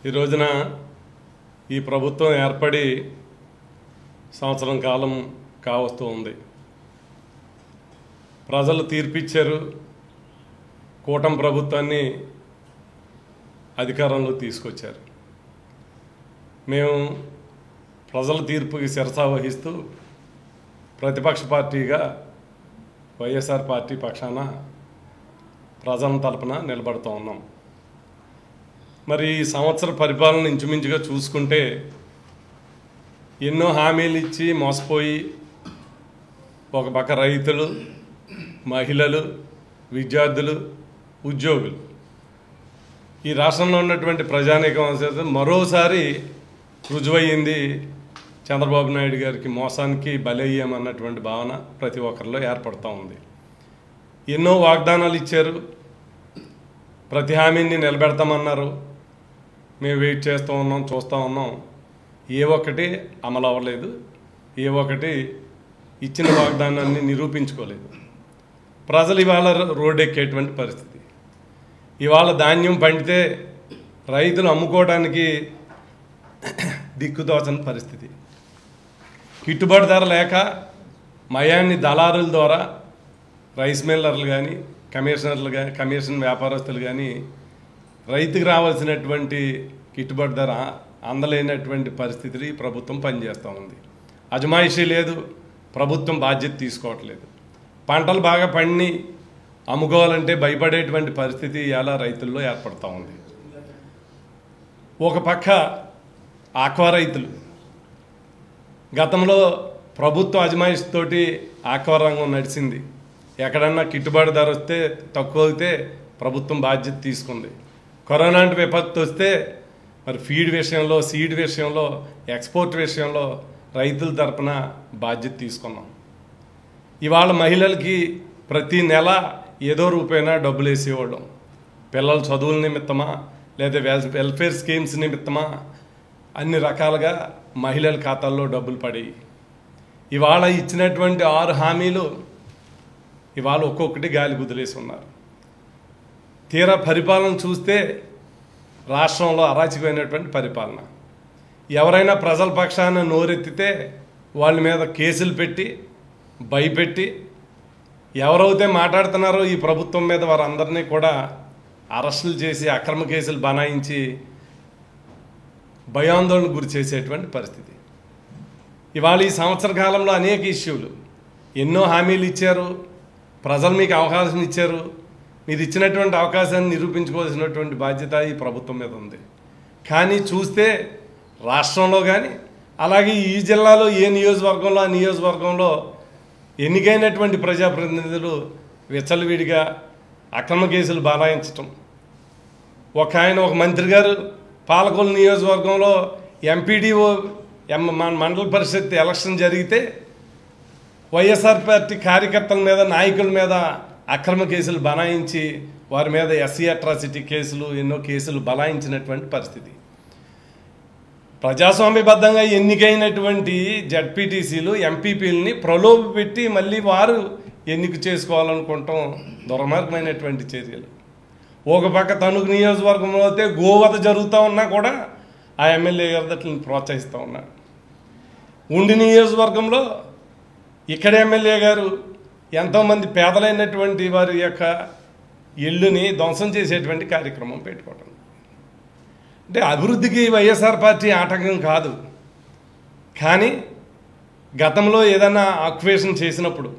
ఈ రోజున ఈ ప్రభుత్వం ఏర్పడి సంవత్సరం కాలం కావస్తూ ఉంది. ప్రజలు తీర్పిచ్చారు, కూటమి ప్రభుత్వాన్ని అధికారంలో తీసుకొచ్చారు. మేము ప్రజల తీర్పుకి శిరసా వహిస్తూ ప్రతిపక్ష పార్టీగా వైఎస్ఆర్ పార్టీ పక్షాన ప్రజల తరపున నిలబడుతూ ఉన్నాం. మరి ఈ సంవత్సర పరిపాలన ఇంచుమించుగా చూసుకుంటే ఎన్నో హామీలు ఇచ్చి మోసపోయి ఒక పక్క రైతులు, మహిళలు, విద్యార్థులు, ఉద్యోగులు, ఈ రాష్ట్రంలో ఉన్నటువంటి ప్రజానీకం మరోసారి రుజువయ్యింది. చంద్రబాబు నాయుడు గారికి మోసానికి బలయ్యామన్నటువంటి భావన ప్రతి ఒక్కరిలో ఏర్పడుతూ ఉంది. ఎన్నో వాగ్దానాలు ఇచ్చారు, ప్రతి హామీని నిలబెడతామన్నారు. మేము వెయిట్ చేస్తూ ఉన్నాం, చూస్తూ ఉన్నాం. ఏ ఒక్కటి అమలు అవ్వలేదు, ఏ ఒక్కటి ఇచ్చిన వాగ్దానాన్ని నిరూపించుకోలేదు. ప్రజలు ఇవాళ రోడ్డు ఎక్కేటువంటి పరిస్థితి. ఇవాళ ధాన్యం పండితే రైతులు అమ్ముకోవడానికి దిక్కుదోచని పరిస్థితి. గిట్టుబాటు ధర లేక మయాన్ని దళారుల ద్వారా రైస్ మిల్లర్లు కానీ, కమిషనర్లు కానీ, కమిషన్ వ్యాపారస్తులు కానీ రైతుకు రావాల్సినటువంటి గిట్టుబాటు ధర అందలేనటువంటి పరిస్థితిని ప్రభుత్వం పనిచేస్తూ ఉంది. అజమాయిషీ లేదు, ప్రభుత్వం బాధ్యత తీసుకోవట్లేదు. పంటలు బాగా పండి అమ్ముకోవాలంటే భయపడేటువంటి పరిస్థితి ఇలా రైతుల్లో ఏర్పడుతూ ఉంది. ఒక పక్క ఆక్వా రైతులు, గతంలో ప్రభుత్వ అజమాయిషితోటి ఆక్వా రంగం నడిచింది. ఎక్కడన్నా గిట్టుబాటు ధర వస్తే తక్కువ అయితే ప్రభుత్వం బాధ్యత తీసుకుంది. కరోనా విపత్తు వస్తే మరి ఫీడ్ విషయంలో, సీడ్ విషయంలో, ఎక్స్పోర్ట్ విషయంలో రైతుల తరపున బాధ్యత తీసుకున్నాం. ఇవాళ మహిళలకి ప్రతి నెల ఏదో రూపాయినా డబ్బులు వేసేవాళ్ళం. పిల్లల చదువుల నిమిత్తమా లేదా వెల్ఫేర్ స్కీమ్స్ నిమిత్తమా అన్ని రకాలుగా మహిళల ఖాతాల్లో డబ్బులు పడేవి. ఇవాళ ఇచ్చినటువంటి 6 హామీలు ఇవాళ ఒక్కొక్కటి గాలి కుదిలేసి ఉన్నారు. తీరా పరిపాలన చూస్తే రాష్ట్రంలో అరాచకమైనటువంటి పరిపాలన. ఎవరైనా ప్రజల పక్షాన నోరెత్తితే వాళ్ళ మీద కేసులు పెట్టి భయపెట్టి ఎవరైతే మాట్లాడుతున్నారో ఈ ప్రభుత్వం మీద వారందరినీ కూడా అరెస్టులు చేసి అక్రమ కేసులు బనాయించి భయాందోళనకు గురి చేసేటువంటి పరిస్థితి. ఇవాళ ఈ సంవత్సర కాలంలో అనేక ఇష్యూలు, ఎన్నో హామీలు ఇచ్చారు, ప్రజలు మీకు అవకాశం ఇచ్చారు. మీరు ఇచ్చినటువంటి అవకాశాన్ని నిరూపించుకోవాల్సినటువంటి బాధ్యత ఈ ప్రభుత్వం మీద ఉంది. కానీ చూస్తే రాష్ట్రంలో కానీ అలాగే ఈ జిల్లాలో ఏ నియోజకవర్గంలో ఆ నియోజకవర్గంలో ఎన్నికైనటువంటి ప్రజాప్రతినిధులు విచ్చలవిడిగా అక్రమ కేసులు బనాయించటం. ఒక మంత్రి గారు పాలకొల్లు నియోజకవర్గంలో ఎంపీడీఓ మండల పరిషత్ ఎలక్షన్ జరిగితే వైఎస్ఆర్ పార్టీ కార్యకర్తల మీద, నాయకుల మీద అక్రమ కేసులు బనాయించి వారి మీద ఎస్సీ అట్రాసిటీ కేసులు, ఎన్నో కేసులు బనాయించినటువంటి పరిస్థితి. ప్రజాస్వామ్యబద్ధంగా ఎన్నికైనటువంటి జడ్పీటీసీలు, ఎంపీపీలని ప్రలోభ పెట్టి మళ్ళీ వారు ఎన్నిక చేసుకోవాలనుకుంటాం దుర్మార్గమైనటువంటి చర్యలు. ఒక పక్క తణుకు నియోజకవర్గంలో అయితే గోవధ జరుగుతూ ఉన్నా కూడా ఆ ఎమ్మెల్యే గారిని ప్రోత్సహిస్తూ ఉన్నారు. ఉండి నియోజకవర్గంలో ఇక్కడ ఎమ్మెల్యే గారు ఎంతోమంది పేదలైనటువంటి వారి యొక్క ఇళ్ళుని ధ్వంసం చేసేటువంటి కార్యక్రమం పెట్టుకోవటం. అంటే అభివృద్ధికి వైఎస్ఆర్ పార్టీ ఆటంకం కాదు. కానీ గతంలో ఏదైనా ఆక్యుపేషన్ చేసినప్పుడు,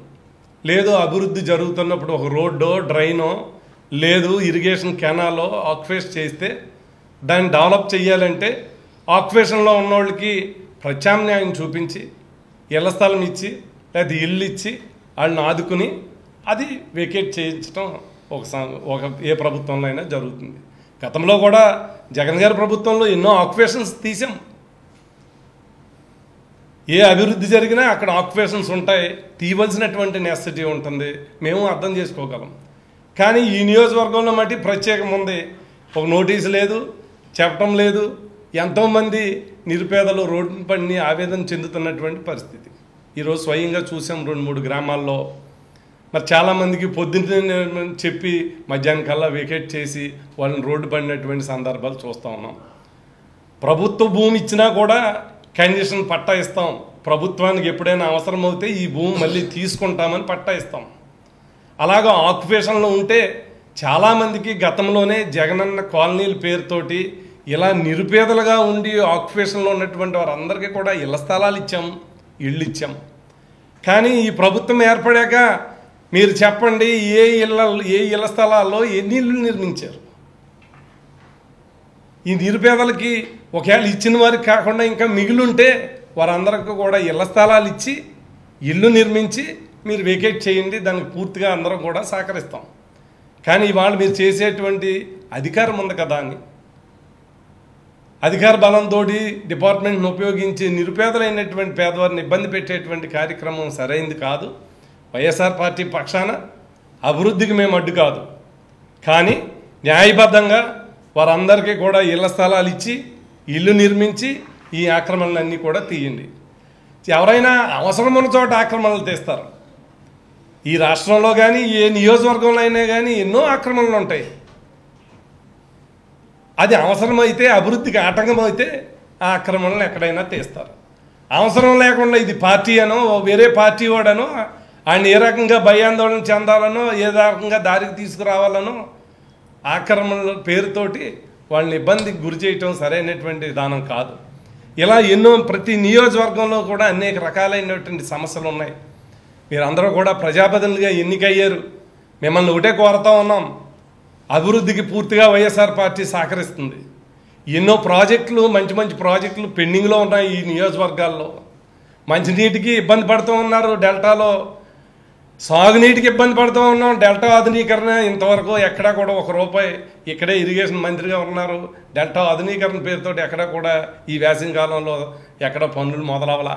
లేదు అభివృద్ధి జరుగుతున్నప్పుడు ఒక రోడ్డో, డ్రైనో, లేదు ఇరిగేషన్ కెనాలో ఆక్యుపేషన్ చేస్తే దాన్ని డెవలప్ చేయాలంటే ఆక్యుపేషన్లో ఉన్నోళ్ళకి ప్రత్యామ్నాయం చూపించి ఇళ్ల స్థలం ఇచ్చి లేదా ఇల్లు ఇచ్చి వాళ్ళని ఆదుకుని అది వేకేట్ చేయించడం ఒక ఏ ప్రభుత్వంలో అయినా జరుగుతుంది. గతంలో కూడా జగన్ గారి ప్రభుత్వంలో ఎన్నో ఆక్యుపేషన్స్ తీసాం. ఏ అభివృద్ధి జరిగినా అక్కడ ఆక్యుపేషన్స్ ఉంటాయి, తీయవలసినటువంటి నెసెసిటీ ఉంటుంది, మేము అర్థం చేసుకోగలం. కానీ ఈ నియోజకవర్గంలో మట్టి ప్రత్యేకం ఉంది. ఒక నోటీసు లేదు, చెప్పడం లేదు. ఎంతోమంది నిరుపేదలు రోడ్డు పడిని ఆవేదన చెందుతున్నటువంటి పరిస్థితి ఈరోజు స్వయంగా చూసాం 2-3 గ్రామాల్లో. మరి చాలామందికి పొద్దున్నే చెప్పి మధ్యాహ్నం కల్లా వేకేట్ చేసి వాళ్ళని రోడ్డు పడినటువంటి సందర్భాలు చూస్తూ ఉన్నాం. ప్రభుత్వ భూమి ఇచ్చినా కూడా కండిషన్ పట్టా ఇస్తాం, ప్రభుత్వానికి ఎప్పుడైనా అవసరం అవుతే ఈ భూమి మళ్ళీ తీసుకుంటామని పట్టా ఇస్తాం. అలాగా ఆక్యుపేషన్లో ఉంటే చాలామందికి గతంలోనే జగనన్న కాలనీల పేరుతోటి ఇలా నిరుపేదలుగా ఉండి ఆక్యుపేషన్లో ఉన్నటువంటి వారందరికీ కూడా ఇళ్ల స్థలాలు ఇచ్చాం, ఇళ్ళు ఇచ్చాం. కానీ ఈ ప్రభుత్వం ఏర్పడాక మీరు చెప్పండి, ఏ ఇళ్ల స్థలాల్లో ఎన్ని ఇళ్ళు నిర్మించారు? ఈ నిరుపేదలకి ఒకవేళ ఇచ్చిన వారికి కాకుండా ఇంకా మిగిలింటే వారందరికీ కూడా ఇళ్ల స్థలాలు ఇచ్చి ఇల్లు నిర్మించి మీరు వెకేట్ చేయండి, దానికి పూర్తిగా అందరం కూడా సహకరిస్తాం. కానీ ఇవాళ మీరు చేసేటువంటి అధికారం ఉంది కదా అని అధికార బలంతో డిపార్ట్మెంట్ను ఉపయోగించి నిరుపేదలైనటువంటి పేదవారిని ఇబ్బంది పెట్టేటువంటి కార్యక్రమం సరైంది కాదు. వైఎస్ఆర్ పార్టీ పక్షాన అభివృద్ధికి మేము అడ్డు కాదు, కానీ న్యాయబద్ధంగా వారందరికీ కూడా ఇళ్ల స్థలాలు ఇచ్చి ఇల్లు నిర్మించి ఈ ఆక్రమణలన్నీ కూడా తీయండి. ఎవరైనా అవసరం ఉన్న చోట ఆక్రమణలు తీస్తారు. ఈ రాష్ట్రంలో కానీ ఏ నియోజకవర్గంలో అయినా కానీ ఎన్నో ఆక్రమణలు ఉంటాయి. అది అవసరమైతే అభివృద్ధికి ఆటంకం అయితే ఆ ఆక్రమణలు ఎక్కడైనా తీస్తారు. అవసరం లేకుండా ఇది పార్టీ అనో వేరే పార్టీ వాడనో ఆయన ఏ రకంగా భయాందోళన చెందాలనో ఏ రకంగా దారికి తీసుకురావాలనో ఆక్రమణల పేరుతోటి వాళ్ళని ఇబ్బందికి గురి చేయటం సరైనటువంటి విధానం కాదు. ఇలా ఎన్నో ప్రతి నియోజకవర్గంలో కూడా అనేక రకాలైనటువంటి సమస్యలు ఉన్నాయి. మీరందరూ కూడా ప్రజాప్రతినిధులుగా ఎన్నికయ్యారు, మిమ్మల్ని ఒకటే కోరుతా ఉన్నాం, అభివృద్ధికి పూర్తిగా వైఎస్ఆర్ పార్టీ సహకరిస్తుంది. ఎన్నో ప్రాజెక్టులు మంచి మంచి ప్రాజెక్టులు పెండింగ్లో ఉన్నాయి. ఈ నియోజకవర్గాల్లో మంచినీటికి ఇబ్బంది పడుతూ ఉన్నారు, డెల్టాలో సాగునీటికి ఇబ్బంది పడుతూ ఉన్నాం. డెల్టా ఆధునీకరణ ఇంతవరకు ఎక్కడా కూడా ₹1 ఇక్కడే ఇరిగేషన్ మంత్రిగా ఉన్నారు. డెల్టా ఆధునీకరణ పేరుతో ఎక్కడా కూడా ఈ వేసవి కాలంలో ఎక్కడ పనులు మొదలవలా.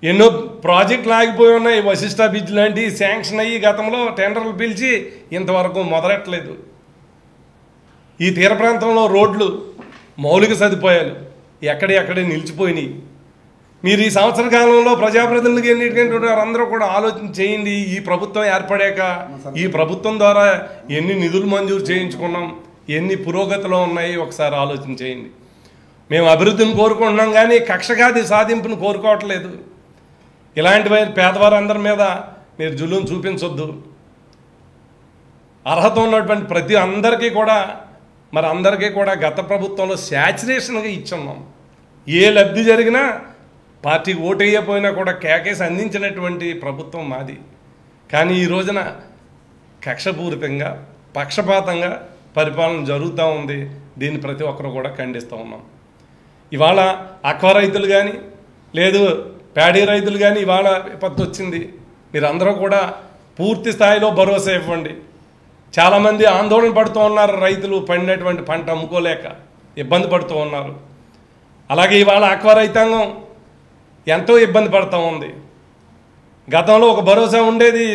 ఎన్నో ప్రాజెక్టులు ఆగిపోయి ఉన్నాయి. వశిష్ట బ్రిడ్జ్ లాంటివి శాంక్షన్ అయ్యి గతంలో టెండర్లు పిలిచి ఇంతవరకు మొదలెట్టలేదు. ఈ తీర ప్రాంతంలో రోడ్లు మౌలిక సదుపాయాలు ఎక్కడే నిలిచిపోయినాయి. మీరు ఈ సంవత్సర కాలంలో ప్రజాప్రతినిధులకు ఎన్నికంటే అందరూ కూడా ఆలోచన చేయండి. ఈ ప్రభుత్వం ఏర్పడాక ఈ ప్రభుత్వం ద్వారా ఎన్ని నిధులు మంజూరు చేయించుకున్నాం, ఎన్ని పురోగతిలో ఉన్నాయి ఒకసారి ఆలోచన చేయండి. మేము అభివృద్ధిని కోరుకుంటున్నాం కానీ కక్షగాది సాధింపును కోరుకోవట్లేదు. ఇలాంటివి పేదవారందరి మీద మీరు జులుం చూపించొద్దు. అర్హత ఉన్నటువంటి ప్రతి అందరికీ కూడా గత ప్రభుత్వంలో శాచురేషన్గా ఇచ్చున్నాం. ఏ లబ్ధి జరిగినా పార్టీకి ఓటు వేయకపోయినా కూడా కేకేసి అందించినటువంటి ప్రభుత్వం మాది. కానీ ఈ రోజున కక్షపూరితంగా పక్షపాతంగా పరిపాలన జరుగుతూ ఉంది. దీన్ని ప్రతి ఒక్కరు కూడా ఖండిస్తూ ఉన్నాం. ఇవాళ అక్వా రైతులు కానీ లేదు ప్యాడీ రైతులు కానీ ఇవాళ విపత్తు వచ్చింది. మీరందరూ కూడా పూర్తి స్థాయిలో భరోసా ఇవ్వండి. చాలామంది ఆందోళన పడుతూ ఉన్నారు. రైతులు పండినటువంటి పంట అమ్ముకోలేక ఇబ్బంది పడుతూ ఉన్నారు. అలాగే ఇవాళ అక్వా రైతాంగం ఎంతో ఇబ్బంది పడుతూ ఉంది. గతంలో ఒక భరోసా ఉండేది,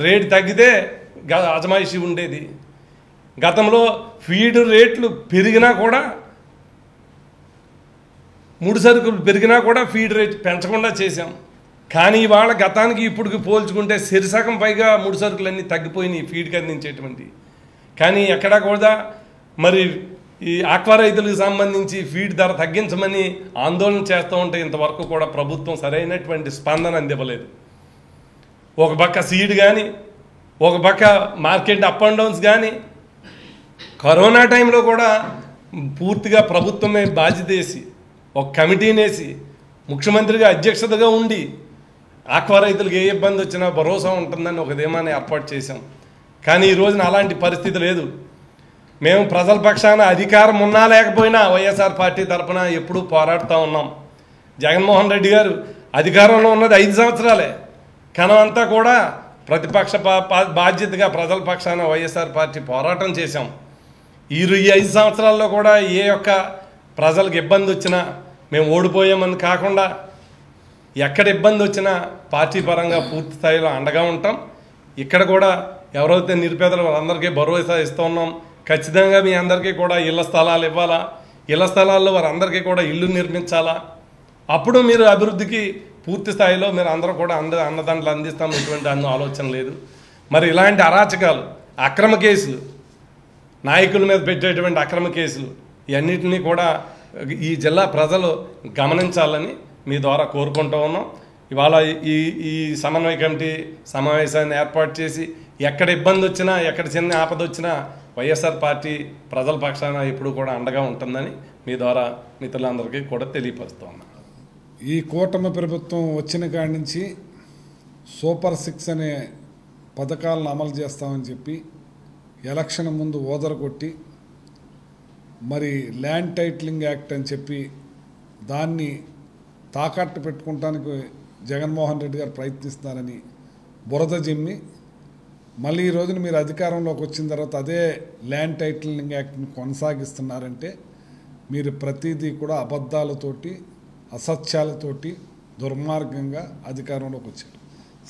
రేటు తగ్గితే అజమాయిషీ ఉండేది. గతంలో ఫీడ్ రేట్లు పెరిగినా కూడా ముడి సరుకులు పెరిగినా కూడా ఫీడ్ రేట్ పెంచకుండా చేశాం. కానీ ఇవాళ గతానికి ఇప్పటికి పోల్చుకుంటే సరిసగం పైగా ముడి సరుకులన్నీ తగ్గిపోయినాయి ఫీడ్కి అందించేటువంటి. కానీ ఎక్కడా కూడా మరి ఈ ఆక్వా రైతులకు సంబంధించి ఫీడ్ ధర తగ్గించమని ఆందోళన చేస్తూ ఉంటే ఇంతవరకు కూడా ప్రభుత్వం సరైనటువంటి స్పందన అందివ్వలేదు. ఒక పక్క సీడ్ కానీ ఒక పక్క మార్కెట్ అప్ అండ్ డౌన్స్ కానీ కరోనా టైంలో కూడా పూర్తిగా ప్రభుత్వమే బాధ్యత వేసి ఒక కమిటీని వేసి ముఖ్యమంత్రిగా అధ్యక్షతగా ఉండి ఆక్వా రైతులకు ఏ ఇబ్బంది వచ్చినా భరోసా ఉంటుందని ఒక ధీమాన్ని ఏర్పాటు చేశాం. కానీ ఈ రోజున అలాంటి పరిస్థితి లేదు. మేము ప్రజల పక్షాన అధికారం ఉన్నా లేకపోయినా వైఎస్ఆర్ పార్టీ తరఫున ఎప్పుడూ పోరాడుతూ ఉన్నాం. జగన్మోహన్ రెడ్డి గారు అధికారంలో ఉన్నది 5 సంవత్సరాలే, కనవంతా కూడా ప్రతిపక్ష బాధ్యతగా ప్రజల పక్షాన వైఎస్ఆర్ పార్టీ పోరాటం చేశాం. ఈ 5 సంవత్సరాల్లో కూడా ఏ యొక్క ప్రజలకు ఇబ్బంది వచ్చినా మేము ఓడిపోయామని కాకుండా ఎక్కడ ఇబ్బంది వచ్చినా పార్టీ పరంగా పూర్తి స్థాయిలో అండగా ఉంటాం. ఇక్కడ కూడా ఎవరైతే నిరుపేదలు వాళ్ళందరికీ భరోసా ఇస్తూ ఉన్నాం. ఖచ్చితంగా మీ అందరికీ కూడా ఇళ్ల స్థలాలు ఇవ్వాలా, ఇళ్ల స్థలాల్లో వారందరికీ కూడా ఇల్లు నిర్మించాలా. అప్పుడు మీరు అభివృద్ధికి పూర్తి స్థాయిలో మీరు అందరూ కూడా అన్నదండలు అందిస్తాం. ఎటువంటి ఆలోచన లేదు. మరి ఇలాంటి అరాచకాలు, అక్రమ కేసులు, నాయకుల మీద పెట్టేటువంటి అక్రమ కేసులు ఇవన్నిటినీ కూడా ఈ జిల్లా ప్రజలు గమనించాలని మీ ద్వారా కోరుకుంటూ ఉన్నాం. ఇవాళ ఈ సమన్వయ కమిటీ సమావేశాన్ని ఏర్పాటు చేసి ఎక్కడ ఇబ్బంది వచ్చినా, ఎక్కడ చిన్న ఆపద వచ్చినా వైఎస్ఆర్ పార్టీ ప్రజల పక్షాన ఎప్పుడు కూడా అండగా ఉంటుందని మీ ద్వారా మిత్రులందరికీ కూడా తెలియపరుస్తూ ఉన్నాం. ఈ కూటమి ప్రభుత్వం వచ్చిన కాడి నుంచి సూపర్ 6 అనే పథకాలను అమలు చేస్తామని చెప్పి ఎలక్షన్ ముందు ఓదరగొట్టి, మరి ల్యాండ్ టైటిలింగ్ యాక్ట్ అని చెప్పి దాన్ని తాకట్టు పెట్టుకుంటానికి జగన్మోహన్ రెడ్డి గారు ప్రయత్నిస్తున్నారని బురద జిమ్మి, మళ్ళీ ఈ రోజున మీరు అధికారంలోకి వచ్చిన తర్వాత అదే ల్యాండ్ టైటిలింగ్ యాక్ట్ని కొనసాగిస్తున్నారంటే మీరు ప్రతిదీ కూడా అబద్ధాలతోటి, అసత్యాలతోటి, దుర్మార్గంగా అధికారంలోకి వచ్చారు.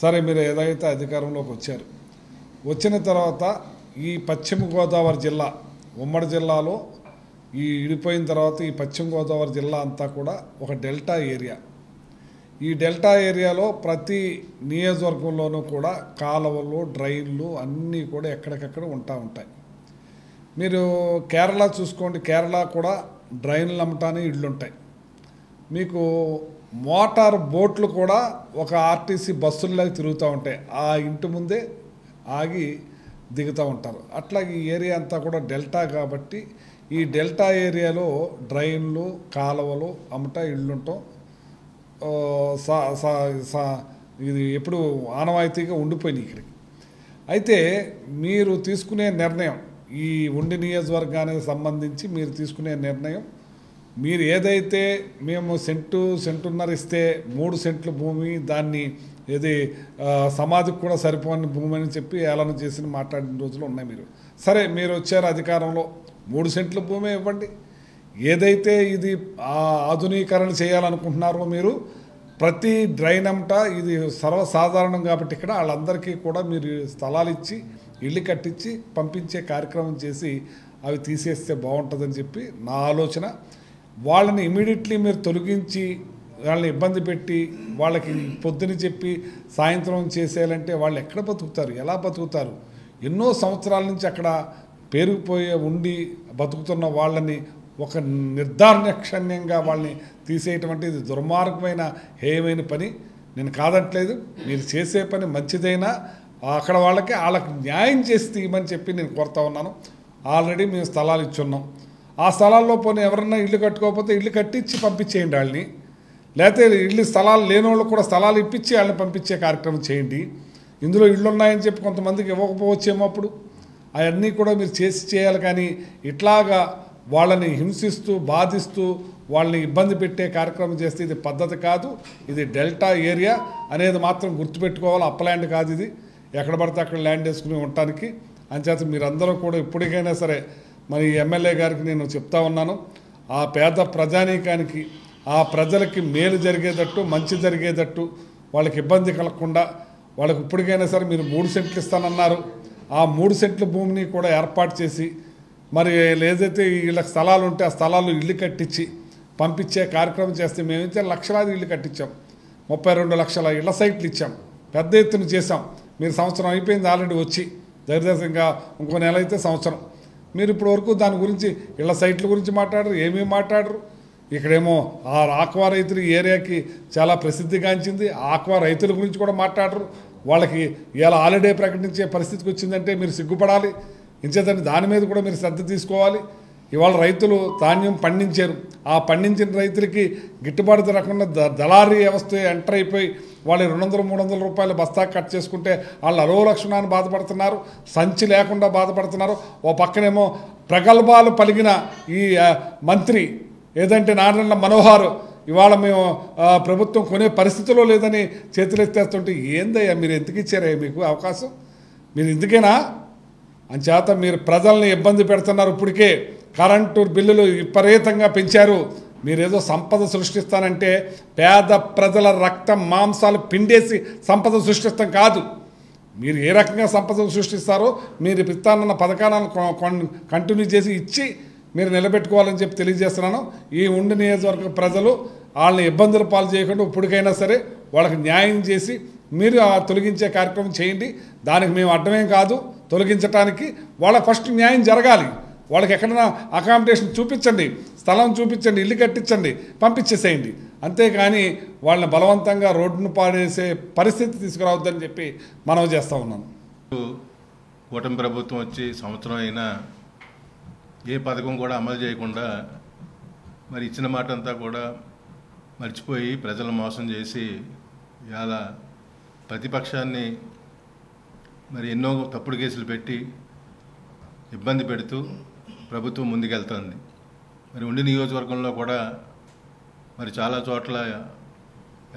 సరే, మీరు ఏదైతే అధికారంలోకి వచ్చారు, వచ్చిన తర్వాత ఈ పశ్చిమ గోదావరి జిల్లా, ఉమ్మడి జిల్లాలో ఈ విడిపోయిన తర్వాత ఈ పశ్చిమ గోదావరి జిల్లా అంతా కూడా ఒక డెల్టా ఏరియా. ఈ డెల్టా ఏరియాలో ప్రతి నియోజకవర్గంలోనూ కూడా కాలువలు, డ్రైన్లు అన్నీ కూడా ఎక్కడికక్కడ ఉంటాయి. మీరు కేరళ చూసుకోండి, కేరళ కూడా డ్రైన్లు అమ్మటానికి ఇళ్ళు ఉంటాయి. మీకు మోటార్ బోట్లు కూడా ఒక ఆర్టీసీ బస్సుల్లాగా తిరుగుతూ ఉంటాయి. ఆ ఇంటి ముందే ఆగి దిగుతూ ఉంటారు. అట్లా ఈ ఏరియా అంతా కూడా డెల్టా కాబట్టి ఈ డెల్టా ఏరియాలో డ్రైన్లు, కాలువలు అమ్మట ఇళ్ళు ఉండటం ఇది ఎప్పుడు ఆనవాయితీగా ఉండిపోయినాయి ఇక్కడికి. అయితే మీరు తీసుకునే నిర్ణయం, ఈ ఉండి నియోజకవర్గానికి సంబంధించి మీరు తీసుకునే నిర్ణయం, మీరు ఏదైతే మేము సెంటున్నర ఇస్తే 3 సెంట్ల భూమి, దాన్ని ఏది సమాధికి కూడా సరిపోని భూమి అని చెప్పి ఏలన చేసి మాట్లాడిన రోజులు ఉన్నాయి. మీరు సరే, మీరు వచ్చారు అధికారంలో, 3 సెంట్ల భూమి ఇవ్వండి. ఏదైతే ఇది ఆధునీకరణ చేయాలనుకుంటున్నారో మీరు, ప్రతి డ్రైన్ అంతా ఇది సర్వసాధారణం కాబట్టి ఇక్కడ వాళ్ళందరికీ కూడా మీరు స్థలాలు ఇచ్చి, ఇల్లు కట్టించి పంపించే కార్యక్రమం చేసి అవి తీసేస్తే బాగుంటుందని చెప్పి నా ఆలోచన. వాళ్ళని ఇమీడియట్లీ మీరు తొలగించి, వాళ్ళని ఇబ్బంది పెట్టి, వాళ్ళకి పొద్దున చెప్పి సాయంత్రం చేసేయాలంటే వాళ్ళు ఎక్కడ బతుకుతారు, ఎలా బతుకుతారు? ఎన్నో సంవత్సరాల నుంచి అక్కడ పేరుకుపోయే ఉండి బతుకుతున్న వాళ్ళని ఒక నిర్దాక్షిణ్యంగా వాళ్ళని తీసేయటం అంటే ఇది దుర్మార్గమైన, హేయమైన పని. నేను కాదట్లేదు, మీరు చేసే పని మంచిదైనా అక్కడ వాళ్ళకి న్యాయం చేసి తీయమని చెప్పి నేను కోరుతా ఉన్నాను. ఆల్రెడీ మేము స్థలాలు ఇచ్చున్నాం. ఆ స్థలాల్లో పోనీ ఎవరన్నా ఇల్లు కట్టుకోకపోతే ఇల్లు కట్టించి పంపించేయండి వాళ్ళని, లేకపోతే ఇల్లు స్థలాలు లేని వాళ్ళు కూడా స్థలాలు ఇప్పించి వాళ్ళని పంపించే కార్యక్రమం చేయండి. ఇందులో ఇళ్ళు ఉన్నాయని చెప్పి కొంతమందికి ఇవ్వకపోవచ్చేమో, అప్పుడు అవన్నీ కూడా మీరు చేయాలి. కానీ ఇట్లాగా వాళ్ళని హింసిస్తూ, బాధిస్తూ, వాళ్ళని ఇబ్బంది పెట్టే కార్యక్రమం చేస్తే ఇది పద్ధతి కాదు. ఇది డెల్టా ఏరియా అనేది మాత్రం గుర్తుపెట్టుకోవాలి. అప్పల్యాండ్ కాదు ఇది, ఎక్కడ పడితే అక్కడ ల్యాండ్ వేసుకుని ఉండటానికి. అంచేత మీరందరూ కూడా ఇప్పటికైనా సరే, మరి ఎమ్మెల్యే గారికి నేను చెప్తా ఉన్నాను, ఆ పేద ప్రజానీకానికి, ఆ ప్రజలకి మేలు జరిగేటట్టు, మంచి జరిగేటట్టు, వాళ్ళకి ఇబ్బంది కలగకుండా వాళ్ళకి ఇప్పటికైనా సరే మీరు 3 సెంట్లు ఇస్తానన్నారు. ఆ 3 సెంట్ల భూమిని కూడా ఏర్పాటు చేసి, మరి ఏదైతే వీళ్ళకి స్థలాలు ఉంటే ఆ స్థలాలు ఇల్లు కట్టించి పంపించే కార్యక్రమం చేస్తే, మేమైతే లక్షలాది ఇల్లు కట్టించాం, 32 లక్షల ఇళ్ల సైట్లు ఇచ్చాం, పెద్ద ఎత్తున చేసాం. మీరు సంవత్సరం అయిపోయింది ఆల్రెడీ వచ్చి, దగ్గరగా ఇంకో నెల అయితే సంవత్సరం. మీరు ఇప్పటి వరకు దాని గురించి, ఇళ్ల సైట్ల గురించి మాట్లాడరు, ఏమీ మాట్లాడరు. ఇక్కడేమో ఆ ఆక్వా రైతులు ఏరియాకి చాలా ప్రసిద్ధిగాంచింది, ఆక్వా రైతుల గురించి కూడా మాట్లాడరు. వాళ్ళకి ఇలా హాలిడే ప్రకటించే పరిస్థితికి వచ్చిందంటే మీరు సిగ్గుపడాలి. ఇంచేతండి దాని మీద కూడా మీరు శ్రద్ధ తీసుకోవాలి. ఇవాళ రైతులు ధాన్యం పండించారు, ఆ పండించిన రైతులకి గిట్టుబాటు జరగకుండా దళారీ వ్యవస్థ ఎంటర్ అయిపోయి వాళ్ళు 200-300 రూపాయలు బస్తా కట్ చేసుకుంటే వాళ్ళు అరో లక్షణాన్ని బాధపడుతున్నారు, సంచి లేకుండా బాధపడుతున్నారు. ఓ పక్కనేమో ప్రగల్భాలు పలిగిన ఈ మంత్రి ఏదంటే నారాయణ మనోహర్ ఇవాళ మేము ప్రభుత్వం కొనే పరిస్థితిలో లేదని చేతులెత్తేస్తుంటే, ఏందయ్యా మీరు ఎందుకు ఇచ్చారయ్యా మీకు అవకాశం? మీరు ఎందుకేనా? అంచేత మీరు ప్రజల్ని ఇబ్బంది పెడుతున్నారు. ఇప్పటికే కరెంటు బిల్లులు విపరీతంగా పెంచారు. మీరేదో సంపద సృష్టిస్తానంటే పేద ప్రజల రక్తం మాంసాలు పిండేసి సంపద సృష్టిస్తాం కాదు. మీరు ఏ రకంగా సంపద సృష్టిస్తారో మీరు ఇస్తానన్న పథకాలను కంటిన్యూ చేసి ఇచ్చి మీరు నిలబెట్టుకోవాలని చెప్పి తెలియజేస్తున్నాను. ఈ ఉండి నియోజకవర్గ ప్రజలు వాళ్ళని ఇబ్బందులు పాలు చేయకుండా ఇప్పటికైనా సరే వాళ్ళకి న్యాయం చేసి మీరు తొలగించే కార్యక్రమం చేయండి. దానికి మేము అడ్డమేం కాదు. తొలగించడానికి వాళ్ళకి ఫస్ట్ న్యాయం జరగాలి. వాళ్ళకి ఎక్కడైనా అకామిడేషన్ చూపించండి. స్థలం చూపించండి, ఇల్లు కట్టించండి, పంపించేసేయండి. అంతేకాని వాళ్ళని బలవంతంగా రోడ్డును పాడేసే పరిస్థితి తీసుకురావద్దని చెప్పి మనవి చేస్తూ ఉన్నాను. కూటమి ప్రభుత్వం వచ్చి సంవత్సరం అయినా ఏ పథకం కూడా అమలు చేయకుండా మరి ఇచ్చిన మాట అంతా కూడా మర్చిపోయి ప్రజలను మోసం చేసి ఇవాళ ప్రతిపక్షాన్ని మరి ఎన్నో తప్పుడు కేసులు పెట్టి ఇబ్బంది పెడుతూ ప్రభుత్వం ముందుకెళ్తుంది. మరి ఉండి నియోజకవర్గంలో కూడా మరి చాలా చోట్ల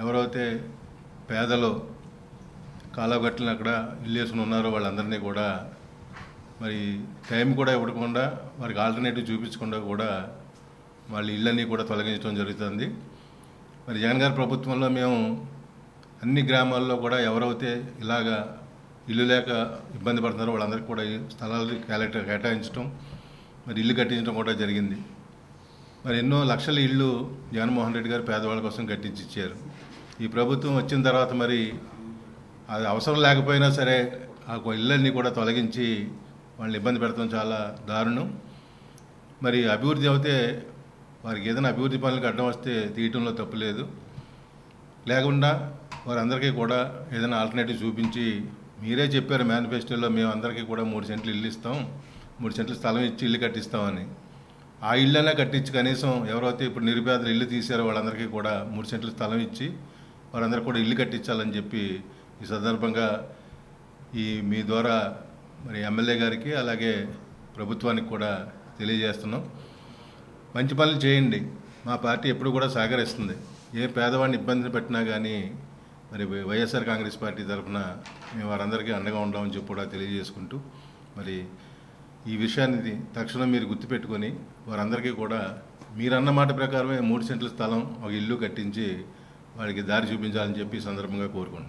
ఎవరైతే పేదలు కాలగట్టిన అక్కడ ఇల్లు వేసుకుని ఉన్నారో వాళ్ళందరినీ కూడా మరి టైం కూడా ఇవ్వకుండా వారికి ఆల్టర్నేటివ్ చూపించకుండా కూడా వాళ్ళ ఇళ్ళన్నీ కూడా తొలగించడం జరుగుతుంది. మరి జగన్ గారి ప్రభుత్వంలో మేము అన్ని గ్రామాల్లో కూడా ఎవరైతే ఇలాగా ఇల్లు లేక ఇబ్బంది పడుతున్నారో వాళ్ళందరికీ కూడా స్థలాలు కేటాయించడం, మరి ఇల్లు కట్టించడం కూడా జరిగింది. మరి ఎన్నో లక్షల ఇళ్ళు జగన్మోహన్ రెడ్డి గారు పేదవాళ్ళ కోసం కట్టించి ఇచ్చారు. ఈ ప్రభుత్వం వచ్చిన తర్వాత మరి అది అవసరం లేకపోయినా సరే ఆ ఇళ్ళన్నీ కూడా తొలగించి వాళ్ళని ఇబ్బంది పెడతాం చాలా దారుణం. మరి అభివృద్ధి అయితే వారికి ఏదైనా అభివృద్ధి పనులకు అడ్డం వస్తే తీయటంలో తప్పు లేదు. లేకుండా వారందరికీ కూడా ఏదైనా ఆల్టర్నేటివ్ చూపించి, మీరే చెప్పారు మేనిఫెస్టోలో మేము అందరికీ కూడా 3 సెంట్లు ఇల్లు ఇస్తాం, 3 సెంట్లు స్థలం ఇచ్చి ఇల్లు కట్టిస్తామని. ఆ ఇళ్ళనే కట్టించి కనీసం ఎవరైతే ఇప్పుడు నిరుపేదలు ఇల్లు తీశారో వాళ్ళందరికీ కూడా 3 సెంట్లు స్థలం ఇచ్చి వారందరికీ కూడా ఇల్లు కట్టించాలని చెప్పి ఈ సందర్భంగా మీ ద్వారా మరి ఎమ్మెల్యే గారికి అలాగే ప్రభుత్వానికి కూడా తెలియజేస్తున్నాం. మంచి పనులు చేయండి, మా పార్టీ ఎప్పుడు కూడా సహకరిస్తుంది. ఏ పేదవాడిని ఇబ్బంది పెట్టినా కానీ మరి వైఎస్ఆర్ కాంగ్రెస్ పార్టీ తరఫున మేము వారందరికీ అండగా ఉంటామని చెప్పి కూడా తెలియజేసుకుంటూ, మరి ఈ విషయాన్ని తక్షణం మీరు గుర్తుపెట్టుకొని వారందరికీ కూడా మీరన్న మాట ప్రకారమే 3 సెంట్ల స్థలం, ఒక ఇల్లు కట్టించి వారికి దారి చూపించాలని చెప్పి ఈ సందర్భంగా కోరుకుంటున్నాను.